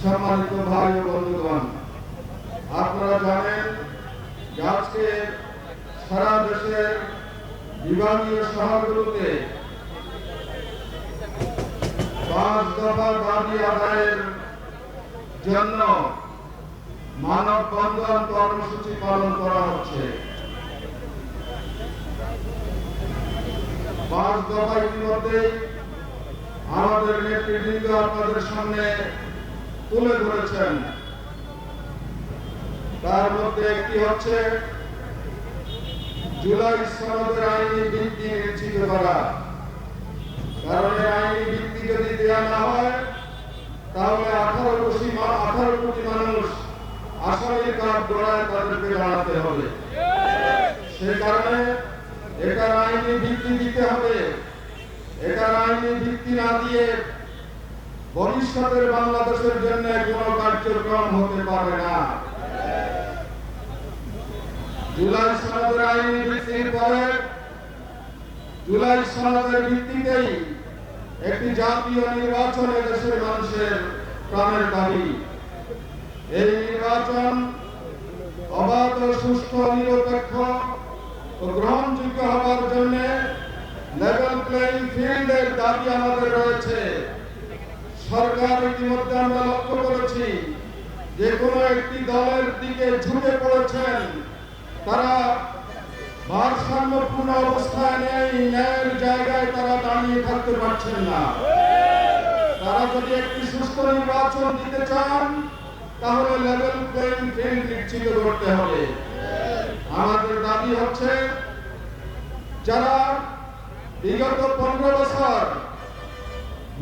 সম্মানিত ভাই ও বন্ধুগণ, আপনারা জানেন যে আজকে সারা দেশের বিভাগীয় শহরগুলোতে 5 দফা দাবি আদায়ের জন্য মানববন্ধন কর্মসূচি পালন করা হচ্ছে। 5 দফা ইতিমধ্যে আমাদের নেতৃবৃন্দ আপনাদের সামনে তুলে ধরেছেন। তার মধ্যে একটি হচ্ছে জুলাই সনদের আইনি ভিত্তি নিশ্চিত করা। কারণ আইনি ভিত্তি যদি দেওয়া না হয় তাহলে 18 কোটি মানুষ আসামির কাঠগড়ায় তাদেরকে দাঁড়াতে হবে। সে কারণে এটার আইনি ভিত্তি দিতে হবে। এটার আইনি ভিত্তি না দিয়ে ভবিষ্যতের বাংলাদেশের জন্য কোনো কার্যক্রম হতে পারে না। জুলাই সনদের আইনি ভিত্তির পরে জুলাই সনদের ভিত্তিতেই একটি জাতীয় নির্বাচন দেশের মানুষের প্রাণের দাবি। এই নির্বাচন অবাধ, সুষ্ঠু, নিরপেক্ষ ও গ্রহণযোগ্য হবার জন্য লেভেল প্লেইং ফিল্ডের দাবি আমাদের রয়েছে। সরকার ইতিমধ্যে আমরা লক্ষ্য করেছি যে কোনো একটি দলের দিকে ঝুঁকে পড়েছেন। তারা ভারসাম্যপূর্ণ অবস্থায় নেই, ন্যায়ের জায়গায় তারা দাঁড়িয়ে থাকতে পারছেন না। তারা যদি একটি সুস্থ নির্বাচন দিতে চান তাহলে লেভেল প্লেইং ফিল্ড নিশ্চিত করতে হবে। আমাদের দাবি হচ্ছে যারা বিগত 15 বছর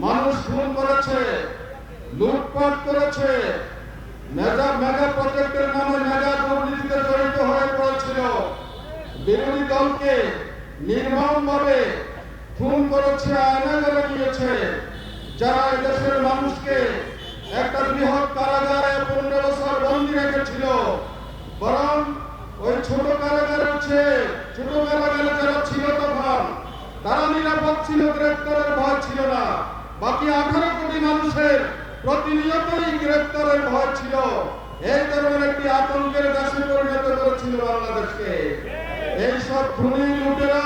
মানুষ খুন করেছে, লুটপাট করেছে, মেগা প্রজেক্টের নামে মেগা দুর্নীতিতে জড়িত হয়ে পড়েছিল, বিরোধী দলকে নির্মমভাবে খুন করেছে, আয়নাঘরে নিয়েছে, যারা দেশের মানুষকে একটা বৃহৎ কারাগারে 15 বছর বন্দী রেখেছিল, বরং ওই ছোট কারাগারের চেয়ে ছোট কারাগারে যারা ছিল তখন তারা নিরাপদ ছিল, গ্রেপ্তারের ভয় ছিল না। বাকি 18 কোটি মানুষের প্রতিনিয়তই গ্রেপ্তারের ভয় ছিল। এই ধরনের একটি আতঙ্কের দেশে পরিণত করেছিল বাংলাদেশকে। এইসব খুনি, লুটেরা,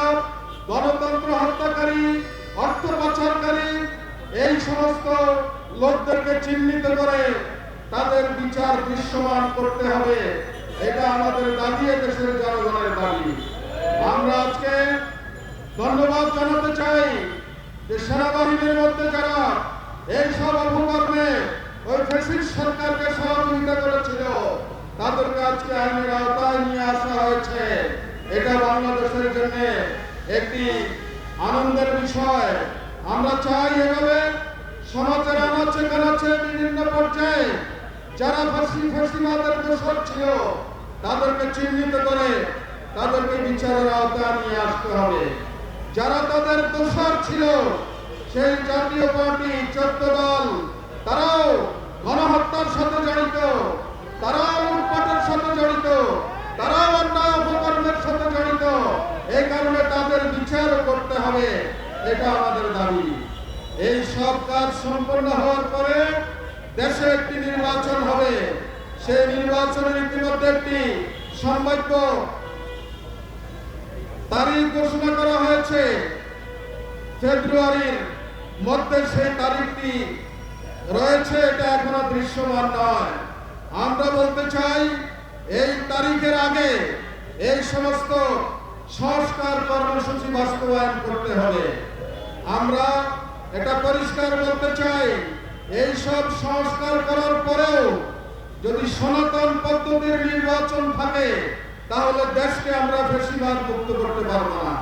গণতন্ত্র হত্যাকারী, অর্থ পাচারকারী এই সমস্ত লোকদেরকে চিহ্নিত করে তাদের বিচার দৃশ্যমান করতে হবে। এটা আমাদের দাবি, দেশের জনগণের দাবি। আমরা আজকে ধন্যবাদ জানাতে চাই যে সেনাবাহিনীর মধ্যে যারা এই সব অপকর্মে ওই ফ্যাসিস্ট সরকারকে সহযোগিতা করেছিল তাদেরকে আজকে আইনের আওতায় নিয়ে আসা হয়েছে। এটা বাংলাদেশের জন্য একটি আনন্দের বিষয়। আমরা চাই এভাবে সমাজের আনাচে কানাচে বিভিন্ন পর্যায়ে যারা ফ্যাসিবাদের দোষর ছিল তাদেরকে চিহ্নিত করে তাদেরকে বিচারের আওতায় নিয়ে আসতে হবে। যারা তাদের দোষর ছিল সেই জাতীয় পার্টি, 14 দল, তারাও গণহত্যার সাথে জড়িত, তারাও লুটপাটের সাথে জড়িত, তারাও অন্যায় অপকর্মের সাথে জড়িত। এই কারণে তাদের বিচার করতে হবে। এটা আমাদের দাবি। এই সব কাজ সম্পন্ন হওয়ার পরে দেশে একটি নির্বাচন হবে। সেই নির্বাচনের ইতিমধ্যে একটি সম্ভাব্য তারিখ ঘোষণা করা হয়েছে। ফেব্রুয়ারির মধ্যে সেই তারিখটি রয়েছে, এটা এখনো দৃশ্যমান নয়। আমরা বলতে চাই এই তারিখের আগে এই সমস্ত সংস্কার কর্মসূচি বাস্তবায়ন করতে হবে। আমরা এটা পরিষ্কার বলতে চাই, এই সব সংস্কার করার পরেও যদি সনাতন পদ্ধতির নির্বাচন থাকে তাহলে দেশকে আমরা ফ্যাসিবাদ মুক্ত করতে পারবো না।